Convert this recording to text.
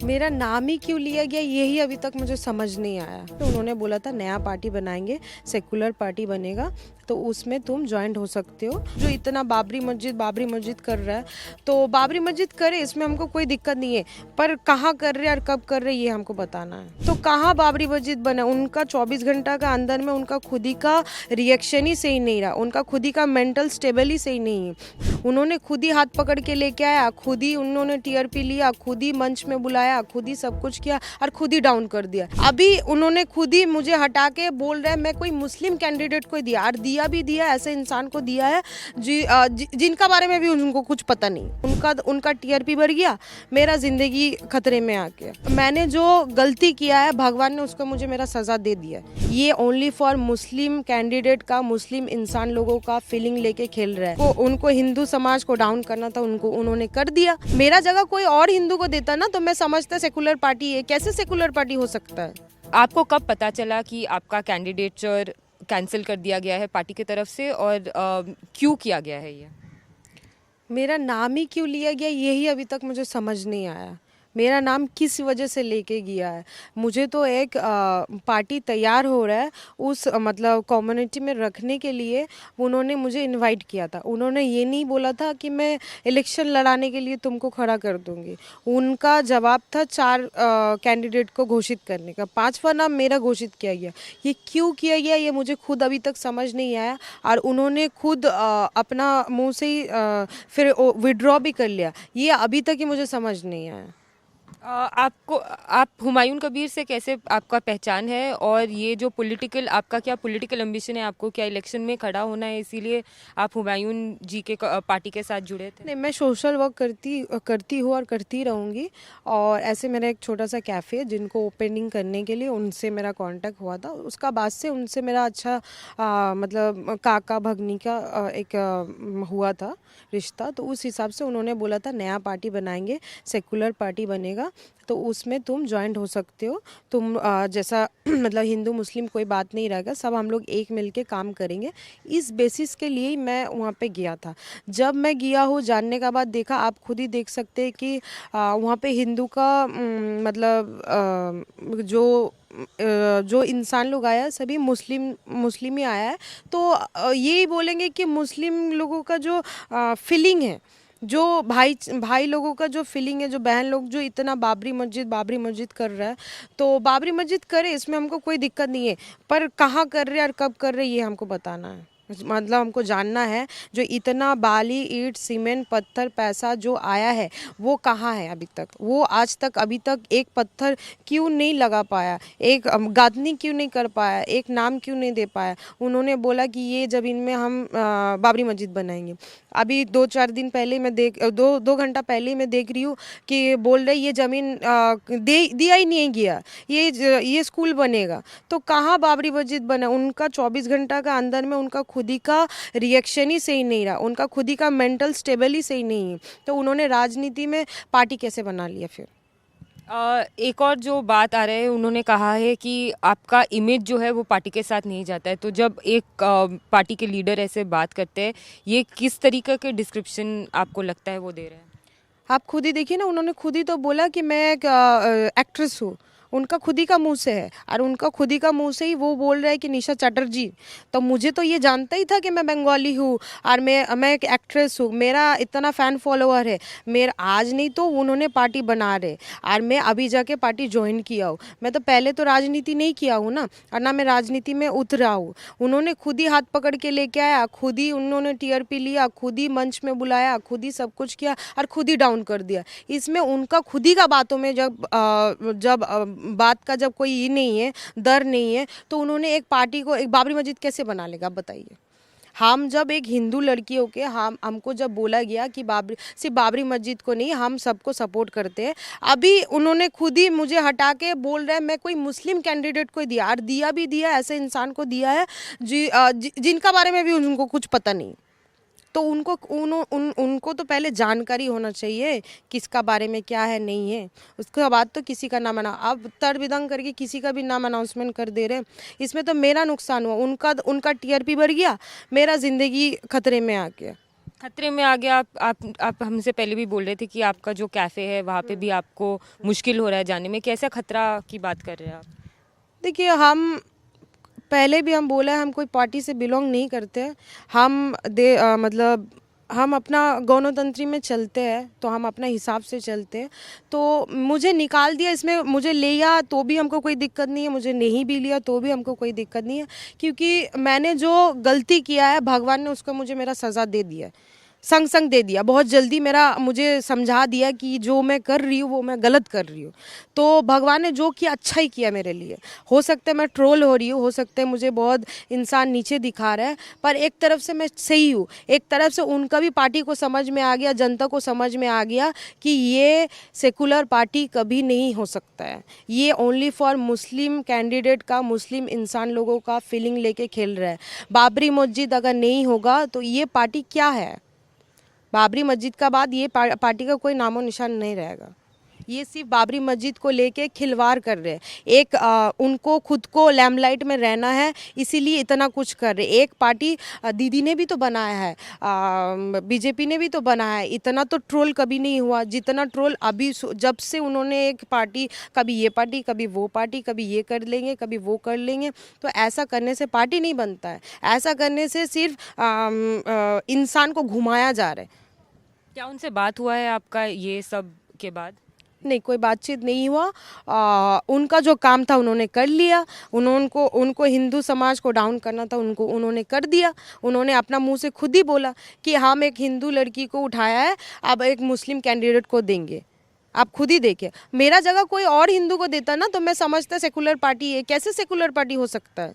मेरा नाम ही क्यों लिया गया यही अभी तक मुझे समझ नहीं आया। तो उन्होंने बोला था नया पार्टी बनाएंगे, सेकुलर पार्टी बनेगा, तो उसमें तुम ज्वाइंट हो सकते हो। जो इतना बाबरी मस्जिद कर रहा है, तो बाबरी मस्जिद करे, इसमें हमको कोई दिक्कत नहीं है, पर कहाँ कर रहे हैं और कब कर रहे हैं ये हमको बताना है। तो कहाँ बाबरी मस्जिद बना, उनका 24 घंटा का अंदर में उनका खुद ही का रिएक्शन ही सही नहीं रहा, उनका खुद ही का मेंटल स्टेबल ही सही नहीं है। उन्होंने खुद ही हाथ पकड़ के लेके आया, खुद ही उन्होंने टीआरपी लिया, खुद ही मंच में बुलाया, खुद ही सब कुछ किया और खुद ही डाउन कर दिया। अभी उन्होंने खुद ही मुझे हटा के बोल रहे हैं मैं कोई मुस्लिम कैंडिडेट को दिया, और दिया भी दिया ऐसे इंसान को दिया है जिनका बारे में भी उनको कुछ पता नहीं। उनका टीआरपी बढ़ गया, मेरा जिंदगी खतरे में आ गया। मैंने जो गलती किया है भगवान ने उसको मुझे मेरा सजा दे दिया। ये ओनली फॉर मुस्लिम कैंडिडेट का, मुस्लिम इंसान लोगों का फीलिंग लेके खेल रहा है। उनको हिंदू समाज को डाउन करना था, उन्होंने कर दिया। मेरा जगह कोई और हिंदू को देता ना तो मैं समझता सेकुलर पार्टी है। कैसे सेकुलर पार्टी हो सकता है? आपको कब पता चला कि आपका कैंडिडेचर कैंसिल कर दिया गया है पार्टी की तरफ से, और क्यों किया गया है ये? मेरा नाम ही क्यों लिया गया यही अभी तक मुझे समझ नहीं आया। मेरा नाम किस वजह से लेके गया है? मुझे तो एक पार्टी तैयार हो रहा है उस मतलब कम्युनिटी में रखने के लिए। उन्होंने मुझे इनवाइट किया था, उन्होंने ये नहीं बोला था कि मैं इलेक्शन लड़ाने के लिए तुमको खड़ा कर दूंगी। उनका जवाब था 4 कैंडिडेट को घोषित करने का, 5वां नाम मेरा घोषित किया गया। ये क्यों किया गया ये मुझे खुद अभी तक समझ नहीं आया, और उन्होंने खुद अपना मुंह से ही फिर विड्रॉ भी कर लिया। ये अभी तक ही मुझे समझ नहीं आया। आप हुमायूं कबीर से कैसे आपका पहचान है, और ये जो आपका क्या पॉलिटिकल एम्बिशन है? आपको क्या इलेक्शन में खड़ा होना है, इसीलिए आप हुमायूं जी के पार्टी के साथ जुड़े थे? नहीं, मैं सोशल वर्क करती हूँ और करती रहूँगी। और ऐसे मेरा एक छोटा सा कैफ़े है जिनको ओपनिंग करने के लिए उनसे मेरा कांटेक्ट हुआ था। उसका बाद से उनसे मेरा अच्छा मतलब काका भगनी का हुआ था रिश्ता। तो उस हिसाब से उन्होंने बोला था नया पार्टी बनाएंगे, सेकुलर पार्टी बनेगा, तो उसमें तुम ज्वाइंट हो सकते हो। तुम जैसा मतलब हिंदू मुस्लिम कोई बात नहीं रहेगा, सब हम लोग एक मिल के काम करेंगे। इस बेसिस के लिए ही मैं वहाँ पे गया था। जब मैं गया हूँ जानने के बाद देखा, आप खुद ही देख सकते हैं कि वहाँ पे हिंदू का मतलब जो इंसान लोग आया है सभी मुस्लिम ही आया है। तो यही बोलेंगे कि मुस्लिम लोगों का जो फीलिंग है, जो भाई लोगों का जो फीलिंग है, जो बहन लोग जो इतना बाबरी मस्जिद कर रहा है, तो बाबरी मस्जिद करे, इसमें हमको कोई दिक्कत नहीं है, पर कहाँ कर रहे हैं और कब कर रहे हैं ये हमको बताना है। मतलब हमको जानना है जो इतना बाली ईंट सीमेंट पत्थर पैसा जो आया है वो कहाँ है अभी तक। वो आज तक अभी तक एक पत्थर क्यों नहीं लगा पाया, एक गादनी क्यों नहीं कर पाया, एक नाम क्यों नहीं दे पाया। उन्होंने बोला कि ये ज़मीन में हम बाबरी मस्जिद बनाएंगे। अभी 2-4 दिन पहले मैं दो घंटा पहले मैं देख रही हूँ कि बोल रहे ये ज़मीन दिया ही नहीं गया, ये स्कूल बनेगा। तो कहाँ बाबरी मस्जिद बना? उनका 24 घंटा का अंदर में उनका खुद ही का रिएक्शन ही सही नहीं रहा, उनका खुद ही का मेंटल स्टेबल ही सही नहीं है, तो उन्होंने राजनीति में पार्टी कैसे बना लिया फिर? एक और जो बात आ रहा है, उन्होंने कहा है कि आपका इमेज जो है वो पार्टी के साथ नहीं जाता है। तो जब एक पार्टी के लीडर ऐसे बात करते हैं, ये किस तरीके के डिस्क्रिप्शन आपको लगता है वो दे रहे हैं? आप खुद ही देखिए ना, उन्होंने खुद ही तो बोला कि मैं एक एक्ट्रेस हूँ। उनका खुद ही का मुंह से है, और उनका खुद ही का मुंह से ही वो बोल रहा है कि निशा चटर्जी। तो मुझे तो ये जानता ही था कि मैं बंगाली हूँ और मैं एक एक्ट्रेस हूँ, मेरा इतना फ़ैन फॉलोअर है। मेरा आज नहीं तो उन्होंने पार्टी बना रहे, और मैं अभी जाके पार्टी ज्वाइन किया हूँ। मैं तो पहले तो राजनीति नहीं किया हूँ ना, और ना मैं राजनीति में उतरा हूँ। उन्होंने खुद ही हाथ पकड़ के लेके आया, खुद ही उन्होंने टीआरपी लिया, खुद ही मंच में बुलाया, खुद ही सब कुछ किया और खुद ही डाउन कर दिया। इसमें उनका खुद ही का बातों में जब बात का जब कोई ये नहीं है, डर नहीं है, तो उन्होंने एक पार्टी को एक बाबरी मस्जिद कैसे बना लेगा बताइए? हम जब एक हिंदू लड़की होके हमको जब बोला गया कि सिर्फ बाबरी मस्जिद को नहीं, हम सबको सपोर्ट करते हैं। अभी उन्होंने खुद ही मुझे हटा के बोल रहे हैं मैं कोई मुस्लिम कैंडिडेट को दिया, और दिया भी दिया ऐसे इंसान को दिया है जिनका बारे में भी उनको कुछ पता नहीं। तो उनको तो पहले जानकारी होना चाहिए किसका बारे में क्या है नहीं है, उसके बाद तो किसी का नाम अब तर बिदंग करके किसी का भी नाम अनाउंसमेंट कर दे रहे। इसमें तो मेरा नुकसान हुआ, उनका टीआरपी बढ़ गया, मेरा ज़िंदगी खतरे में आ गया। खतरे में आ गया। आप हमसे पहले भी बोल रहे थे कि आपका जो कैफ़े है वहाँ पे भी आपको मुश्किल हो रहा है जाने में। कैसा खतरा की बात कर रहे हैं आप? देखिए, हम पहले भी हम बोला है, हम कोई पार्टी से बिलोंग नहीं करते हैं। मतलब हम अपना गणतंत्री में चलते हैं, तो हम अपना हिसाब से चलते हैं। तो मुझे निकाल दिया, इसमें मुझे लिया तो भी हमको कोई दिक्कत नहीं है, मुझे नहीं भी लिया तो भी हमको कोई दिक्कत नहीं है, क्योंकि मैंने जो गलती किया है भगवान ने उसका मुझे मेरा सज़ा दे दिया है, संग संग दे दिया। बहुत जल्दी मेरा मुझे समझा दिया कि जो मैं कर रही हूँ वो मैं गलत कर रही हूँ। तो भगवान ने जो किया अच्छा ही किया मेरे लिए। हो सकता है मैं ट्रोल हो रही हूँ, हो सकता है मुझे बहुत इंसान नीचे दिखा रहा है, पर एक तरफ से मैं सही हूँ। एक तरफ से उनका भी पार्टी को समझ में आ गया, जनता को समझ में आ गया कि ये सेकुलर पार्टी कभी नहीं हो सकता है, ये ओनली फॉर मुस्लिम कैंडिडेट का, मुस्लिम इंसान लोगों का फीलिंग लेके खेल रहा है। बाबरी मस्जिद अगर नहीं होगा तो ये पार्टी क्या है? बाबरी मस्जिद का बाद ये पार्टी का कोई नामो निशान नहीं रहेगा। ये सिर्फ बाबरी मस्जिद को लेके खिलवाड़ कर रहे हैं। उनको खुद को लैम्पलाइट में रहना है, इसीलिए इतना कुछ कर रहे। एक पार्टी दीदी ने भी तो बनाया है, बीजेपी ने भी तो बनाया है। इतना तो ट्रोल कभी नहीं हुआ जितना ट्रोल अभी जब से उन्होंने एक पार्टी, कभी ये पार्टी कभी वो पार्टी, कभी ये कर लेंगे कभी वो कर लेंगे। तो ऐसा करने से पार्टी नहीं बनता है, ऐसा करने से सिर्फ इंसान को घुमाया जा रहा है। क्या उनसे बात हुआ है आपका ये सब के बाद? नहीं, कोई बातचीत नहीं हुआ। उनका जो काम था उन्होंने कर लिया। उनको हिंदू समाज को डाउन करना था, उन्होंने कर दिया। उन्होंने अपना मुंह से खुद ही बोला कि हम एक हिंदू लड़की को उठाया है, अब एक मुस्लिम कैंडिडेट को देंगे। आप खुद ही देखिए, मेरा जगह कोई और हिंदू को देता ना तो मैं समझता सेकुलर पार्टी है। कैसे सेकुलर पार्टी हो सकता है?